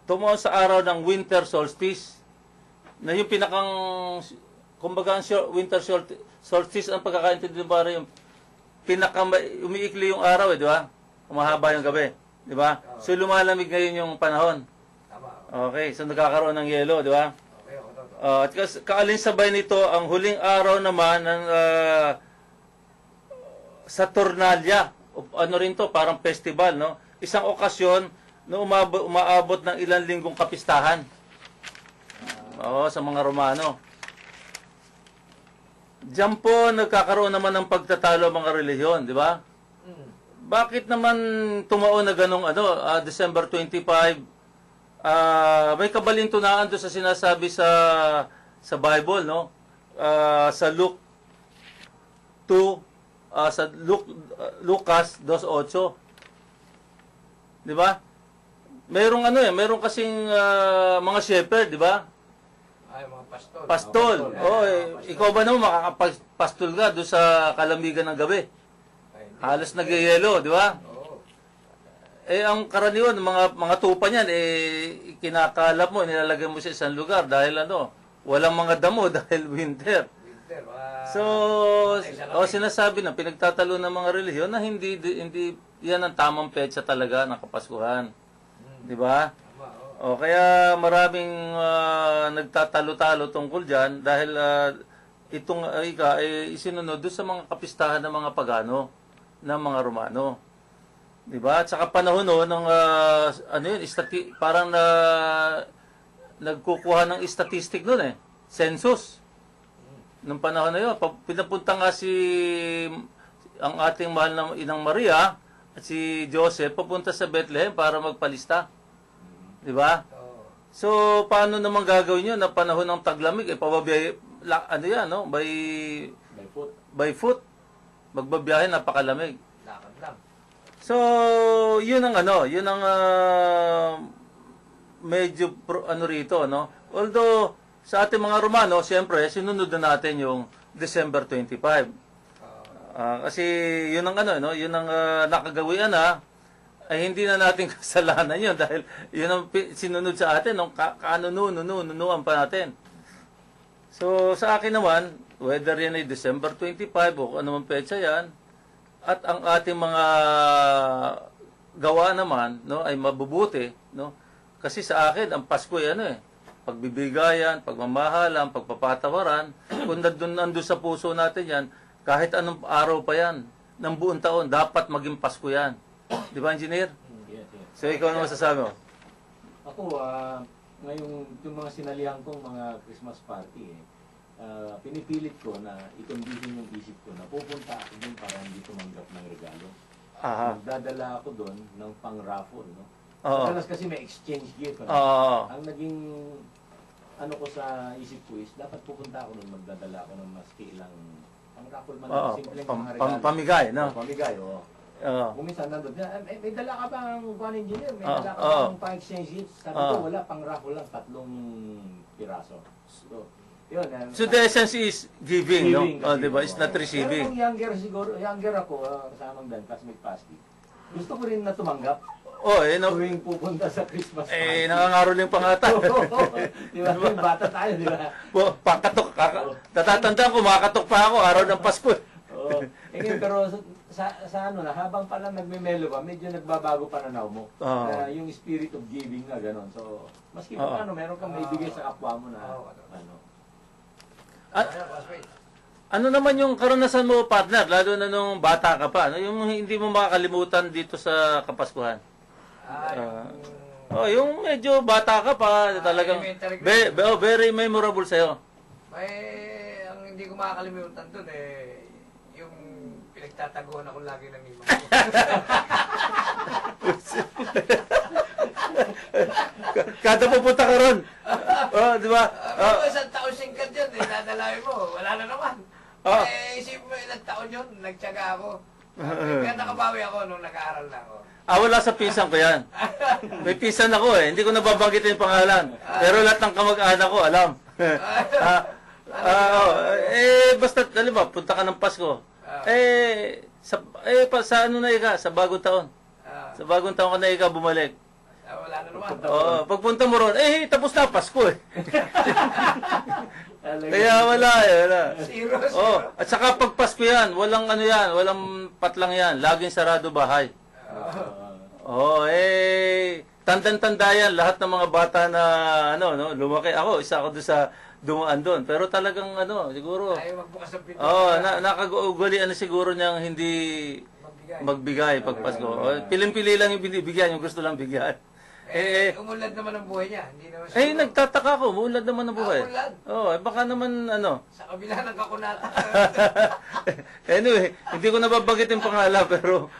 tumuon sa araw ng winter solstice, na yung pinakang, kumbaga ang winter solstice, ang pagkakaintindi ba yung umiikli yung araw, di ba? Umahaba yung gabi, di ba? So lumalamig ngayon yung panahon. Okay, so nagkakaroon ng yelo, di ba? At kaalinsabay nito, ang huling araw naman ng Saturnalia. Ano rin to, parang festival, no? Isang okasyon na umaabot ng ilang linggong kapistahan. Sa mga Romano. Diyan po nagkakaroon naman ng pagtatalo mga relihiyon, di ba? Bakit naman tumaon na ganong December 25? May kabalintunaan doon sa sinasabi sa Bible, no? Sa Luke 2, sa Lucas 2:8. Di ba? Mayroong mayroong kasing mga shepherd, di ba? Ay, mga pastol. Pastol. Ikaw ba naman makakapastol ka doon sa kalamigan ng gabi? Halos nagyayelo, di ba? Ang karaniwan, mga tupa niyan, kinakalap mo, nilalagay mo sa isang lugar dahil walang mga damo dahil winter. So, sinasabi na pinagtatalo ng mga relihiyon na hindi yan ang tamang petsa talaga ng Kapaskuhan. Di ba? Kaya maraming nagtatalo-talo tungkol dyan dahil itong isinunod doon sa mga kapistahan ng mga pagano, ng mga Romano. Diba? At saka panahon ng parang nagkukuha ng statistic noon census. Nung panahon na yun, pinapunta nga ang ating mahal na Inang Maria at si Joseph papunta sa Bethlehem para magpalista. Diba? So, paano naman gagawin yun na panahon ng taglamig? Pababiyahe, by foot. Magbabiyahe, napakalamig. Lakad lang. So, yun ang medyo rito, no? Although, sa ating mga Romano, siyempre, sinunod na natin yung December 25. Kasi yun ang yun ang nakagawian ay hindi na natin kasalanan yun dahil yun ang sinunod sa atin, nung nunuan pa natin. So, sa akin naman, whether yan ay December 25 o ano man petsa yan, at ang ating mga gawa naman, no, ay mabubuti, no? Kasi sa akin, ang Pasko ay pagbibigayan, pagmamahalan, pagpapatawaran. Kung nandun sa puso natin yan, kahit anong araw pa yan, ng buong taon, dapat maging Pasko yan. Di ba, Engineer? Yes. So, ikaw ano masasabi mo? Ako, ngayong yung mga sinalihan kong mga Christmas party, pinipilit ko na i-condition yung isip ko na pupunta ako dun para hindi tumanggap ng regalo. Magdadala ako dun ng pang-raffle, no? Madalas kasi may exchange gift. Ang naging ko sa isip ko is dapat pupunta ako dun, magdadala ako ng maski ilang pang-raffle man, simpleng mga regalo. Pamigay, no? Pamigay, oo. Kung minsan nandun, may dala ka bang engineer? May dala ka bang pang-exchange gift? Sabi ko, wala, pang-raffle lang, 3 piraso. So, yun, so the essence is giving, no? Diba? It's not receiving. Pero kung younger ako, kasamang dan, classmate Pasti, gusto ko rin na tumanggap. Tuwing pupunta sa Christmas party. Nangangaro lang pangata. Diba? Bata tayo, diba? Pakatok. Tatatandaan ko, makakatok pa ako, araw ng Pasko. Pero sa habang pala nagme-melo ka, medyo nagbabago pananaw mo. Yung spirit of giving na gano'n. So, maski pa meron kang maibigay sa kapwa mo na At, ano naman yung karanasan mo, partner, lalo na nung bata ka pa, yung hindi mo makakalimutan dito sa Kapaskuhan? Yung medyo bata ka pa, talagang very memorable sa'yo. Ang hindi ko makakalimutan dun yung pinagtataguan ako lagi ng imam ko. Kada pupunta ka ron. Di ba? Isang taon singkat yun, dadalawin mo, wala na naman. Isip mo, ilang taon yun, nagtyaga ako. Kaya nakabawi ako nung nag-aaral na ako. Wala sa pinsan ko yan. May pinsan ako hindi ko nababanggit yung pangalan. Pero lahat ng kamag-anak ko, alam. Basta, halimbawa, punta ka ng Pasko. Sa ano na ika, sa bagong taon. Sa bagong taon ka na ikaw bumalik. Wala na naman. Oo, pagpunta mo ron, tapos na Pasko eh. Kaya wala wala. Zero. At saka pag Pasko yan, walang ano yan, walang patlang yan, laging sarado bahay. Tandang-tanda yan, lahat ng mga bata na, lumaki ako, isa ako doon sa dumaan doon. Pero talagang, siguro, Ayaw magbukas ng pinto. nakag-ugalian na siguro niyang hindi magbigay pag Pasko. Piling-pili lang yung binibigyan, yung gusto lang bigyan. Umulad naman ang buhay niya. Hindi naman siguro. Nagtataka ko, maulad naman ang buhay. Umulad? Baka naman, Sa kabila ng kakunata. Anyway, hindi ko nababanggit yung pangalan, pero,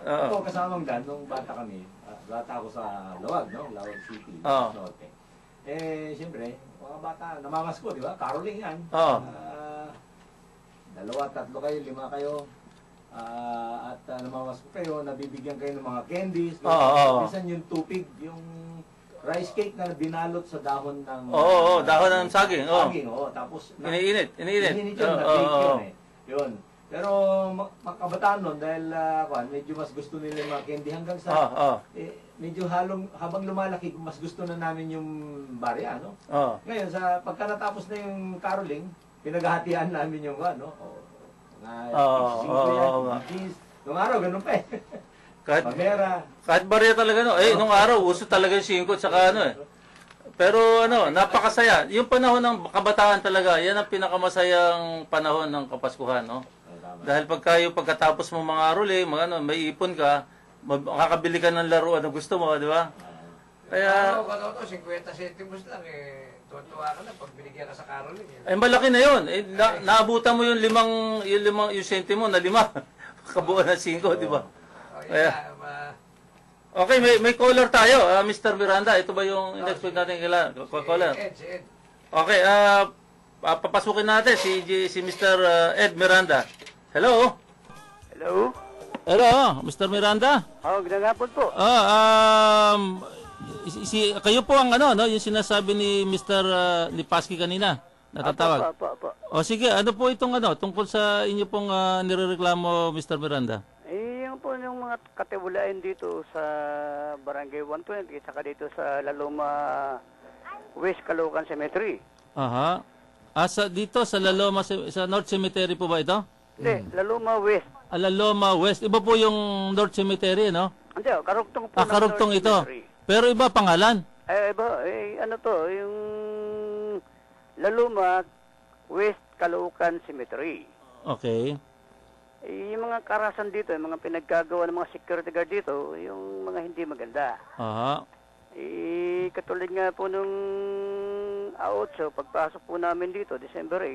Ako kasamang Dan, nung bata kami, bata ako sa Lawag, no? Lawag City, Norte. Siyempre, mga bata, namamas ko, di ba? Caroling yan. Dalawa, tatlo kayo, 5 kayo. At namamas ko kayo, nabibigyan kayo ng mga candies. Minsan yung tupig, yung rice cake na binalot sa dahon ng... dahon ng saging. Saging, tapos... Iniinit. Iniinit yun, na-bake yun eh. Yun. Pero makabataan nun, dahil medyo mas gusto nila yung mga candy hanggang sa... medyo habang lumalaki, mas gusto na namin yung barya, no? Ngayon, pagka natapos na yung caroling, pinaghahatian namin yung nung araw, ganun pa eh. Kahit barya talaga, nung araw, uso talaga yung 5 at saka Pero napakasaya. Yung panahon ng kabataan talaga, yan ang pinakamasayang panahon ng Kapaskuhan, no? Dahil pagkatapos mo mga aruli, may ipon ka, makakabili ka ng laruan na gusto mo, di ba? Kaya... 50 centimos lang tuwa ka na pag binigyan ka sa caroling. Malaki na yun. Naabutan mo yung yung sentimo na 5. Kabuuan ng 5, di ba? Okay, may caller tayo, Mr. Miranda. Ito ba yung in-expect natin caller? Ed. Okay, papasukin natin si Mr. Ed Miranda. Hello? Hello, Mr. Miranda? Ginagapon po. Kayo po ang yung sinasabi ni Mr. Lipaski kanina, natatawag. Apo. Sige, ano po itong tungkol sa inyo pong nirereklamo, Mr. Miranda? Yung po yung mga katiwalain dito sa Barangay 120, saka dito sa Laloma West Caloocan Cemetery. Aha. Dito sa Laloma, sa North Cemetery po ba ito? Hindi, Laloma West. Laloma West. Iba po yung North Cemetery, no? Hindi, karugtong po ng karugtong North ito. Cemetery. Pero iba pangalan? Iba, yung Laloma West Caloocan Cemetery. Okay. Yung mga karasan dito, yung mga pinaggagawa ng mga security guard dito, yung mga hindi maganda. Aha. Katulad nga po nung 8, pagpasok po namin dito, December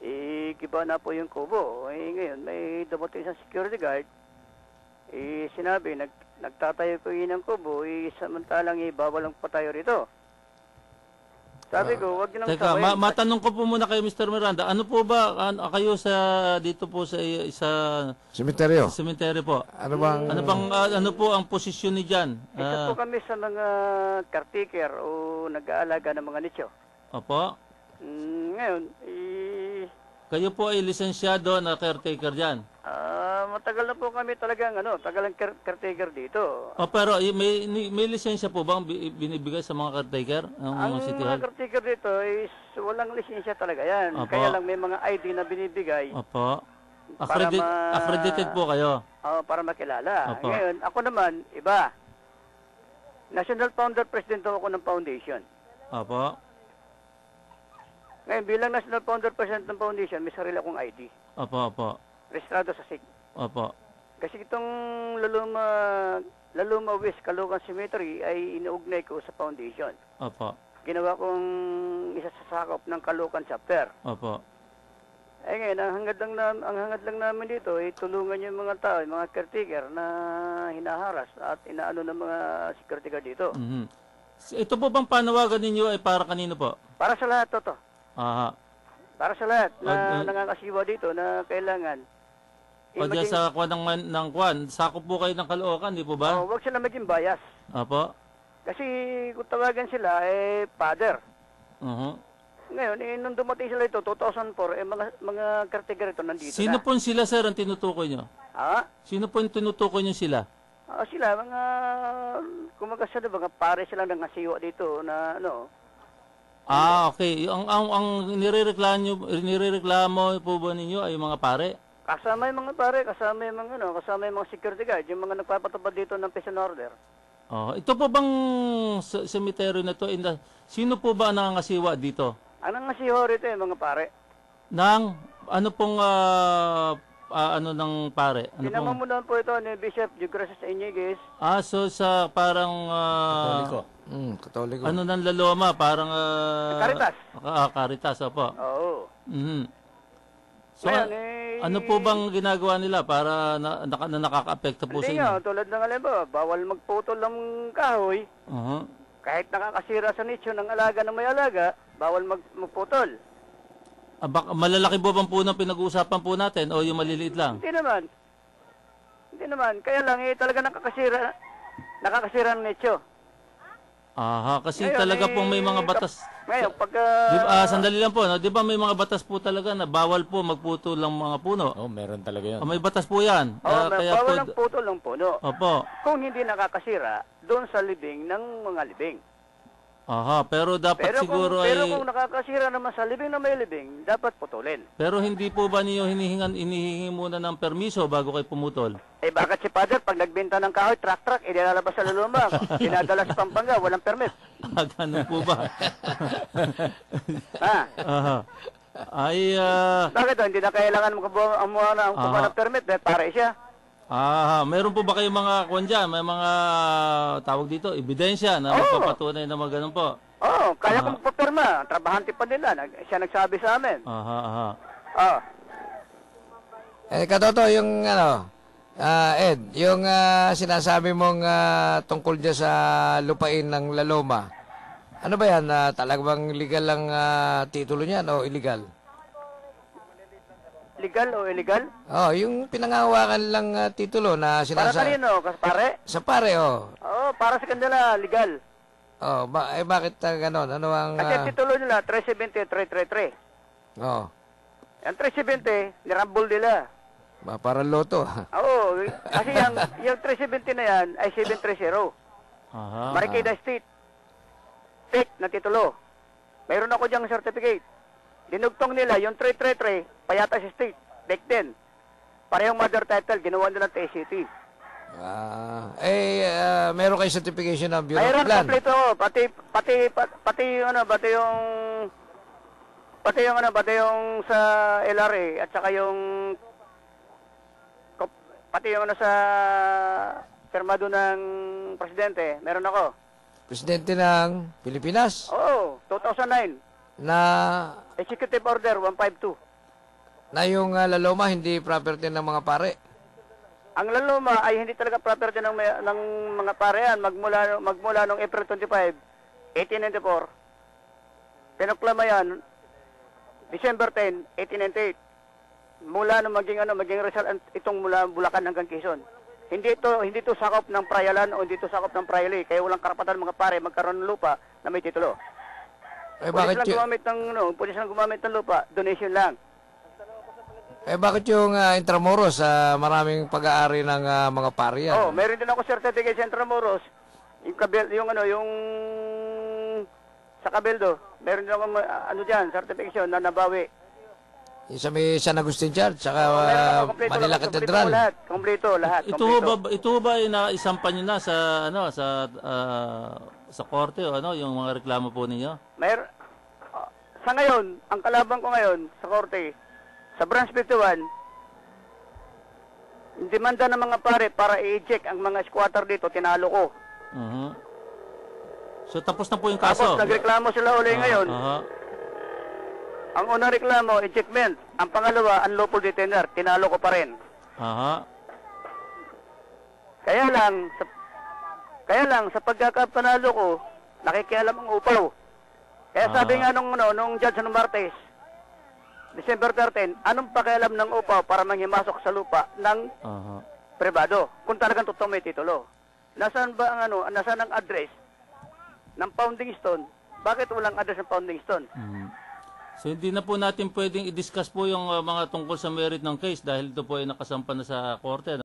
8, kiba na po yung kubo. Ngayon, may dumating isang security guard, sinabi, nagtatayo po yun ng kubo, samantalang bawal ang patayo rito. Sabi ko, wag niyo nang Teka, matanong ko po muna kayo, Mr. Miranda. Ano po ba, kayo dito po sa Sementeryo. cemetery po? Ano po ang posisyon ni Jan? Isa po kami sa mga caretaker o nag-aalaga ng mga nicho. Opo. Ngayon, Kayo po ay lisensyado na caretaker dyan? matagal na po kami talagang tagalang caretaker dito. Pero may lisensya po bang binibigay sa mga caretaker? Ang City mga Hall? caretaker dito is walang lisensya talaga yan. Opo. Kaya lang may mga ID na binibigay. Opo. Accredited po kayo? Para makilala. Opo. Ngayon, ako naman, iba. National Founder President ako ng foundation. Opo. Ngayon, bilang National Founder President ng foundation, may sarili akong ID. Opo. Registrado sa SIG. Opo. Kasi itong Laluma West Caloocan Cemetery ay inuugnay ko sa foundation. Opo. Ginawa kong isa sa sakop ng Caloocan chapter. Opo. Ngayon, ang hangad lang namin dito ay tulungan yung mga tao, yung mga caretaker na hinaharas at inaano ng mga security guard dito. Mhm. Ito po bang panawagan ninyo ay para kanino po? Para sa lahat to. Aha. Para sa lahat na nangangasiwa dito na kailangan. O dyan sa kwan ng kwan, sakop po kayo ng Caloocan, di po ba? Huwag sila maging bias. Opo. Kasi kung tawagan sila, father. Ngayon, nung dumating sila ito, 2004, mga caretaker ito nandito Sino na. po sila, sir, ang tinutukoy nyo? Ha? Sino po yung tinutukoy nyo sila? Sila, kumagasya na mga pare sila ng asiwa dito na Okay. Ang nirereklamo po ba ninyo ay yung mga pare? kasama yung mga pare, kasama yung mga security guard, yung mga nagpapatupad dito ng peace and order. Ito po bang cemetery na to, sino po ba ang nangangasiwa dito? Ang nangasiwa rito yung mga pare. Ano pong, ano ng pare? Ano pong, Pinamamunan po ito ni Bishop Jugracias Iñiguez. so sa parang, Katoliko. ano ng Laloma, parang, Caritas. Caritas, opo. Oo. Mhm. So, Ngayon, ano po bang ginagawa nila para nakaka-apekto po sa hindi inyo? nga, tulad ng halimbawa, bawal magputol ng kahoy. Uh-huh. Kahit nakakasira sa nicho ng alaga na may alaga, bawal magputol. Malalaki po bang punong pinag-uusapan po natin o yung maliliit lang? Hindi naman. Kaya lang, talaga nakakasira ng nicho. Aha, kasi Ngayon, talaga pong may mga batas. Ngayon, pagka... Sandali lang po, no? Di ba may mga batas po talaga na bawal po magputol ng mga puno? Meron talaga yun. May batas po yan. bawal ang putol ng puno. Opo. Kung hindi nakakasira, doon sa libing ng mga libing. Aha, pero dapat siguro pero kung nakakasira naman sa libing na may libing, dapat putulin. Pero hindi po ba niyo hinihingi muna ng permiso bago kayo pumutol? Bakit si Father, pag nagbenta ng kahoy, truck, ilalabas sa Luluma, dinadala sa Pampanga, walang permit. Ganun po ba? Ha? Aha. Bakit hindi na kailangan kumuha ng permit, dahil pare siya. Meron po ba kayong mga dyan? May mga tawag dito, ebidensya na magpapatunay na mga ganun po? Kaya kong magpapirma. Trabahante pa nila. Siya nagsabi sa amin. Katoto, yung Ed, yung sinasabi mong tungkol dyan sa lupain ng Laloma, ano ba yan? Talagang legal lang titulo niyan o illegal? Legal o illegal? Yung pinangahawakan lang titulo na Para sinasabi. kanino? Pare? Sa pare, Para sa kanila, legal. Bakit ganon? Ano ang... Kasi titulo nila, 370-333. Yung 370, nirambol nila. Para loto. Kasi yung 370 na yan ay 730. Marikina State. Fake na titulo. Mayroon ako diyang certificate. Dinugtong nila yung 333, Payatas State, back then. Parehong mother title, ginawa nila TCT. Meron kayo certification ng Bureau of Mayroon Land. kompleto, pati yung sa LRA at saka yung pati yung sa firmado ng presidente, meron ako. Presidente ng Pilipinas? 2009. Na Executive Order 152. na yung Laloma hindi property ng mga pare. Ang Laloma ay hindi talaga property ng mga parehan magmula noong April 25, 1894. Pinoklama yan December 10, 1898. Mula nung maging Rizal itong mula Bulacan hanggang Quezon. Hindi ito sakop ng Prayalan o hindi ito sakop ng Prayali, kaya walang karapatan mga pare magkaroon ng lupa na may titulo. Bakit Pwede silang gumamit ng lupa, donation lang. Bakit yung Intramuros maraming pag-aari ng mga pare yan? Meron din ako certificate sa Intramuros. Yung sa Cabildo, meron din ako diyan, certification na nabawi. Yung sa may San Agustin Church, saka Manila Cathedral. Kompleto lahat. Ito ba ay naisampan niyo na sa sa korte o yung mga reklamo po ninyo? Sa ngayon, ang kalaban ko ngayon sa korte, sa branch 51, demanda ng mga pare para i-eject ang mga squatter dito, tinalo ko. So tapos na po yung kaso? Tapos nagreklamo sila uli ngayon. Ang unang reklamo, ejectment. Ang pangalawa, unlawful detainer. Tinalo ko pa rin. Kaya lang, sa pagkakapanalo ko, nakikialam ang upaw. Kaya sabi nga nung Judge Martes, December 13, anong pakialam ng upaw para manghimasok sa lupa ng pribado? Kung talagang totoo may titulo. Nasaan ba nasaan ang address ng Founding Stone? Bakit walang address ng Founding Stone? So hindi na po natin pwedeng i-discuss po yung mga tungkol sa merit ng case dahil ito po ay nakasampa na sa korte.